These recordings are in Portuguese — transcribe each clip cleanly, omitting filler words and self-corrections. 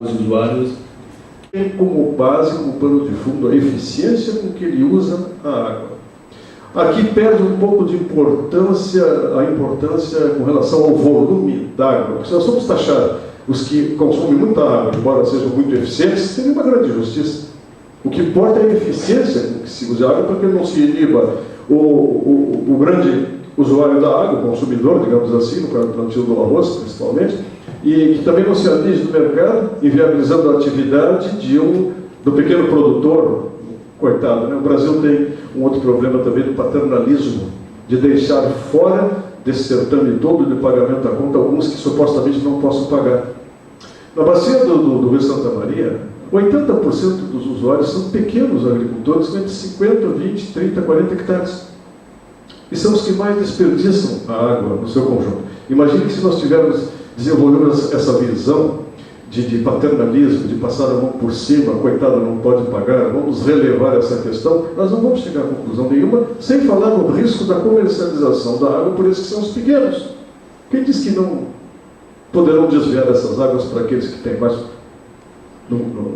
Os usuários tem como base, como pano de fundo, a eficiência com que ele usa a água. Aqui perde um pouco de importância, a importância com relação ao volume d'água. Se nós vamos taxar os que consomem muita água, embora sejam muito eficientes, seria uma grande injustiça. O que importa é a eficiência com que se usa a água, para que não se iniba o grande usuário da água, o consumidor, digamos assim, no plantio do arroz, principalmente, e que também não se atinge do mercado, inviabilizando a atividade do pequeno produtor, coitado, né? O Brasil tem um outro problema também do paternalismo, de deixar fora desse certame todo de pagamento da conta alguns que supostamente não possam pagar. Na bacia do Rio Santa Maria, 80% dos usuários são pequenos agricultores com entre 50, 20, 30, 40 hectares. E são os que mais desperdiçam a água no seu conjunto. Imagine que se nós tivermos desenvolvendo essa visão de paternalismo, de passar a mão por cima, coitado não pode pagar, vamos relevar essa questão, nós não vamos chegar a conclusão nenhuma, sem falar no risco da comercialização da água por esses que são os pequenos. Quem diz que não poderão desviar essas águas para aqueles que têm mais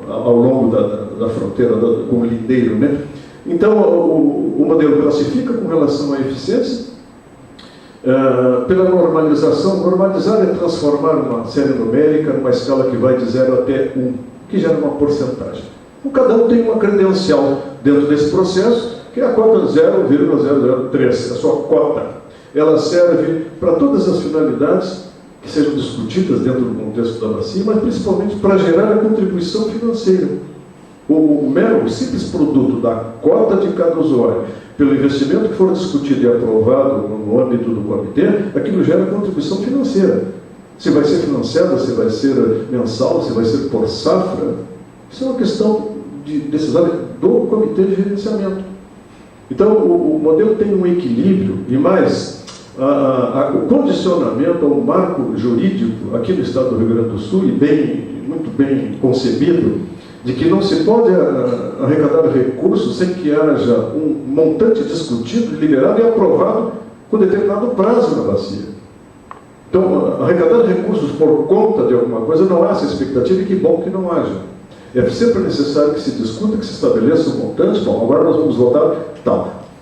ao longo da fronteira, como lindeiro, né? Então, o modelo classifica com relação à eficiência, pela normalização. Normalizar é transformar uma série numérica numa escala que vai de 0 até 1, que gera uma porcentagem. Então, cada um tem uma credencial dentro desse processo, que é a cota 0,003, a sua cota. Ela serve para todas as finalidades que sejam discutidas dentro do contexto da bacia, mas principalmente para gerar a contribuição financeira. O simples produto da cota de cada usuário, pelo investimento que for discutido e aprovado no âmbito do comitê, aquilo gera contribuição financeira. Se vai ser financiada, se vai ser mensal, se vai ser por safra, isso é uma questão de decisão do comitê de gerenciamento. Então, o modelo tem um equilíbrio e mais o condicionamento ao marco jurídico aqui no estado do Rio Grande do Sul, e muito bem concebido, de que não se pode arrecadar recursos sem que haja um montante discutido, liberado e aprovado com determinado prazo na bacia. Então, arrecadar recursos por conta de alguma coisa, não há essa expectativa, e que bom que não haja. É sempre necessário que se discuta, que se estabeleça um montante. Bom, agora nós vamos votar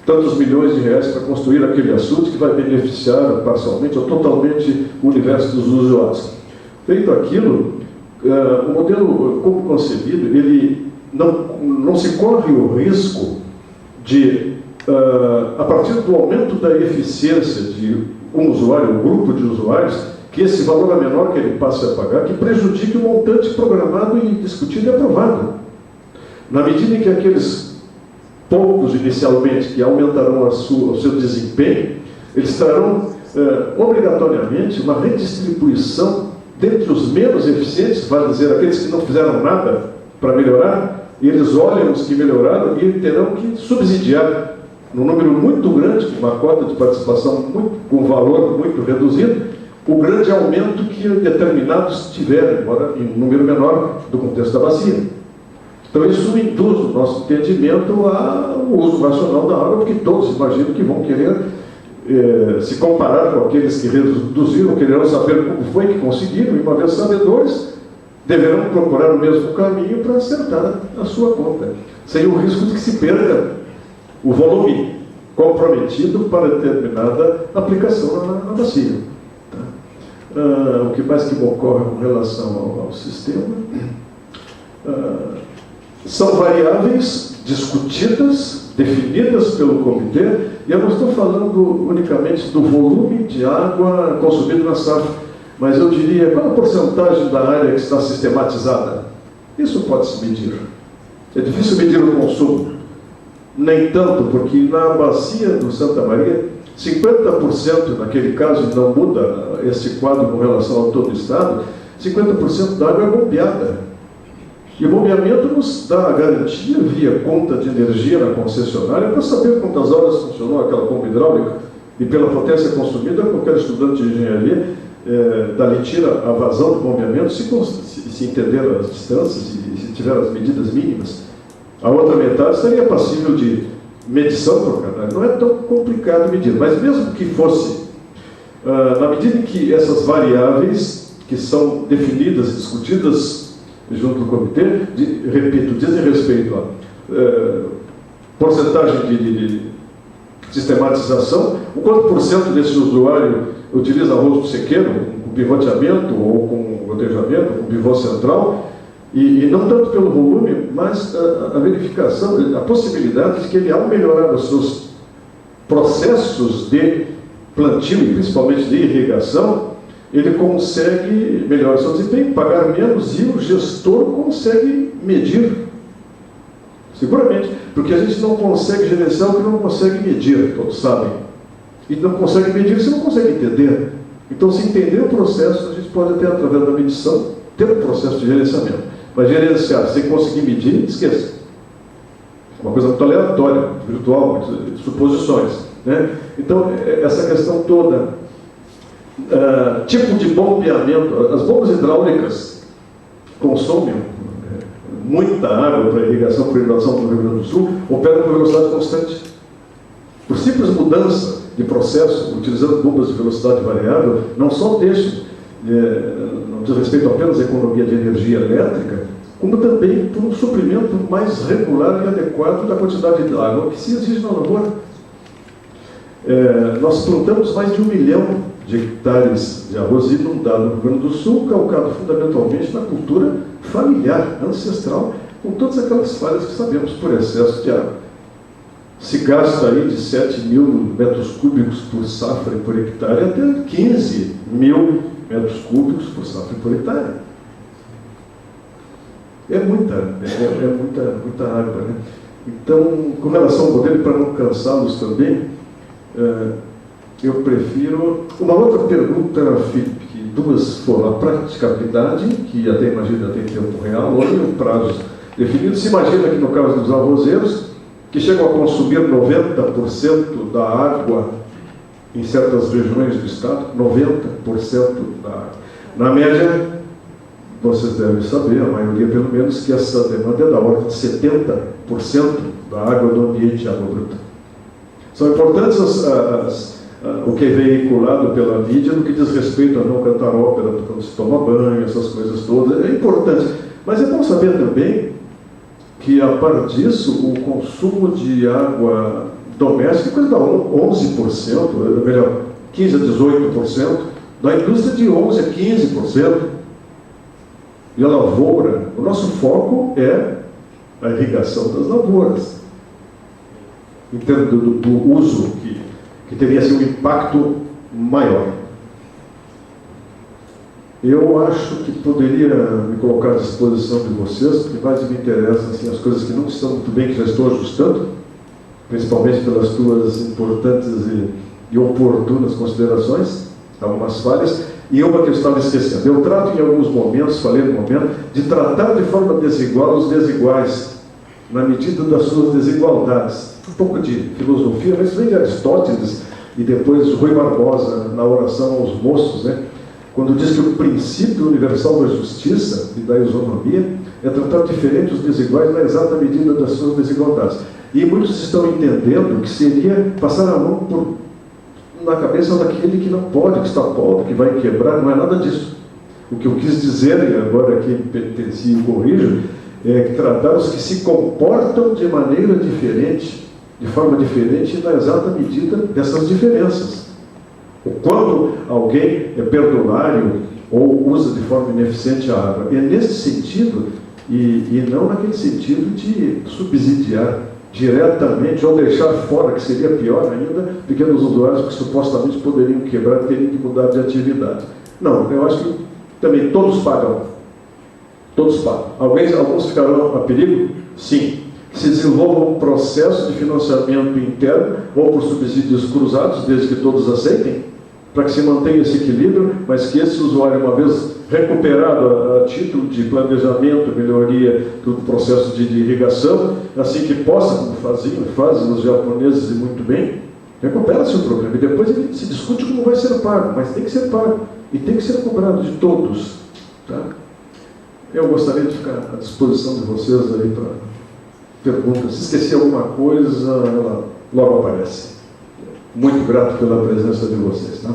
tantos milhões de reais para construir aquele açude que vai beneficiar parcialmente ou totalmente o universo dos usuários. Feito aquilo, o modelo, como concebido, ele não se corre o risco de, a partir do aumento da eficiência de um usuário, um grupo de usuários, que esse valor é menor que ele passe a pagar, que prejudique o montante programado e discutido e aprovado. Na medida em que aqueles poucos, inicialmente, que aumentarão o seu desempenho, eles trarão obrigatoriamente uma redistribuição dentre os menos eficientes, vale dizer, aqueles que não fizeram nada para melhorar, e eles olham os que melhoraram e terão que subsidiar, num número muito grande, com uma cota de participação com um valor muito reduzido, o grande aumento que determinados tiveram, embora em um número menor do contexto da bacia. Então isso induz o nosso entendimento ao uso racional da água, porque todos imaginam que vão querer se comparar com aqueles que reduziram, quererão saber como foi que conseguiram, e uma vez sabedores, deverão procurar o mesmo caminho para acertar a sua conta, sem o risco de que se perca o volume comprometido para determinada aplicação na bacia. O que mais que me ocorre com relação ao sistema são variáveis discutidas, definidas pelo comitê, e eu não estou falando unicamente do volume de água consumido na safra, mas eu diria, qual a porcentagem da área que está sistematizada? Isso pode se medir. É difícil medir o consumo. Nem tanto, porque na bacia do Santa Maria, 50%, naquele caso, não muda esse quadro com relação a todo o estado, 50% da água é bombeada. E o bombeamento nos dá a garantia, via conta de energia na concessionária, para saber quantas horas funcionou aquela bomba hidráulica, e pela potência consumida, qualquer estudante de engenharia dali tira a vazão do bombeamento, se entender as distâncias e se tiver as medidas mínimas. A outra metade seria passível de medição por canal. Não é tão complicado medir, mas mesmo que fosse, na medida em que essas variáveis, que são definidas, discutidas junto do comitê, repito, dizem respeito a porcentagem de sistematização, o quanto por cento desse usuário utiliza arroz sequeiro, com pivoteamento ou com gotejamento, com pivô central, e não tanto pelo volume, mas a verificação, a possibilidade de que ele, ao melhorar os seus processos de plantio e principalmente de irrigação, ele consegue melhorar seu desempenho, pagar menos, e o gestor consegue medir. Seguramente, porque a gente não consegue gerenciar o que não consegue medir, todos sabem. E não consegue medir, você não consegue entender. Então, se entender o processo, a gente pode até, através da medição, ter um processo de gerenciamento. Mas gerenciar sem conseguir medir, esqueça. Uma coisa muito aleatória, virtual, suposições. Né? Então, essa questão toda, tipo de bombeamento, as bombas hidráulicas consomem muita água para irrigação, por inundação do Rio Grande do Sul, operam com velocidade constante. Por simples mudança de processo, utilizando bombas de velocidade variável, não só deixam, não diz respeito apenas à economia de energia elétrica, como também por um suprimento mais regular e adequado da quantidade de água que se exige na lavoura. Nós plantamos mais de 1 milhão de hectares de arroz inundado no Rio Grande do Sul, calcado fundamentalmente na cultura familiar, ancestral, com todas aquelas falhas que sabemos por excesso de água. Se gasta aí de 7 mil metros cúbicos por safra e por hectare até 15 mil metros cúbicos por safra e por hectare. É muita água, né? Então, com relação ao modelo, para não cansá-los também, eu prefiro... Uma outra pergunta, Felipe, que duas foram: a praticabilidade, que até imagina tem tempo real, ou um prazo definido. Se imagina que no caso dos arrozeiros, que chegam a consumir 90% da água em certas regiões do estado, 90% da água. Na média, vocês devem saber, a maioria pelo menos, que essa demanda é da ordem de 70% da água do ambiente, água bruta. São importantes o que é veiculado pela mídia no que diz respeito a não cantar ópera quando se toma banho, essas coisas todas. É importante. Mas é bom saber também que, a par disso, o consumo de água doméstica é coisa da 11%, melhor, 15% a 18%, da indústria de 11% a 15%. E a lavoura, o nosso foco é a irrigação das lavouras. Em termos do uso que teria assim, um impacto maior. Eu acho que poderia me colocar à disposição de vocês, porque mais me interessam assim, as coisas que não estão muito bem, que já estou ajustando, principalmente pelas tuas importantes e oportunas considerações, algumas falhas, e uma que eu estava esquecendo. Eu trato em alguns momentos, falei no momento, de tratar de forma desigual os desiguais, na medida das suas desigualdades. Um pouco de filosofia, mas vem de Aristóteles e depois Rui Barbosa, na oração aos moços, né? Quando diz que o princípio universal da justiça e da isonomia é tratar diferente os desiguais na exata medida das suas desigualdades. E muitos estão entendendo que seria passar a mão na cabeça daquele que não pode, que está pobre, que vai quebrar. Não é nada disso. O que eu quis dizer, e agora aqui penitencio e corrijo, é que tratar os que se comportam de maneira diferente, de forma diferente, na exata medida dessas diferenças. Quando alguém é perdulário ou usa de forma ineficiente a água, é nesse sentido, e não naquele sentido de subsidiar diretamente ou deixar fora, que seria pior ainda, pequenos usuários que supostamente poderiam quebrar, teriam que mudar de atividade. Não, eu acho que também todos pagam. Todos pagam. Alguns ficarão a perigo? Sim. Se desenvolva um processo de financiamento interno ou por subsídios cruzados, desde que todos aceitem, para que se mantenha esse equilíbrio, mas que esse usuário, uma vez recuperado a título de planejamento, melhoria do processo de irrigação, assim que possa, como fazem os japoneses e muito bem, recupera-se o problema. E depois ele se discute como vai ser pago, mas tem que ser pago. E tem que ser cobrado de todos. Tá? Eu gostaria de ficar à disposição de vocês aí para perguntas. Se esquecer alguma coisa, ela logo aparece. Muito grato pela presença de vocês. Tá?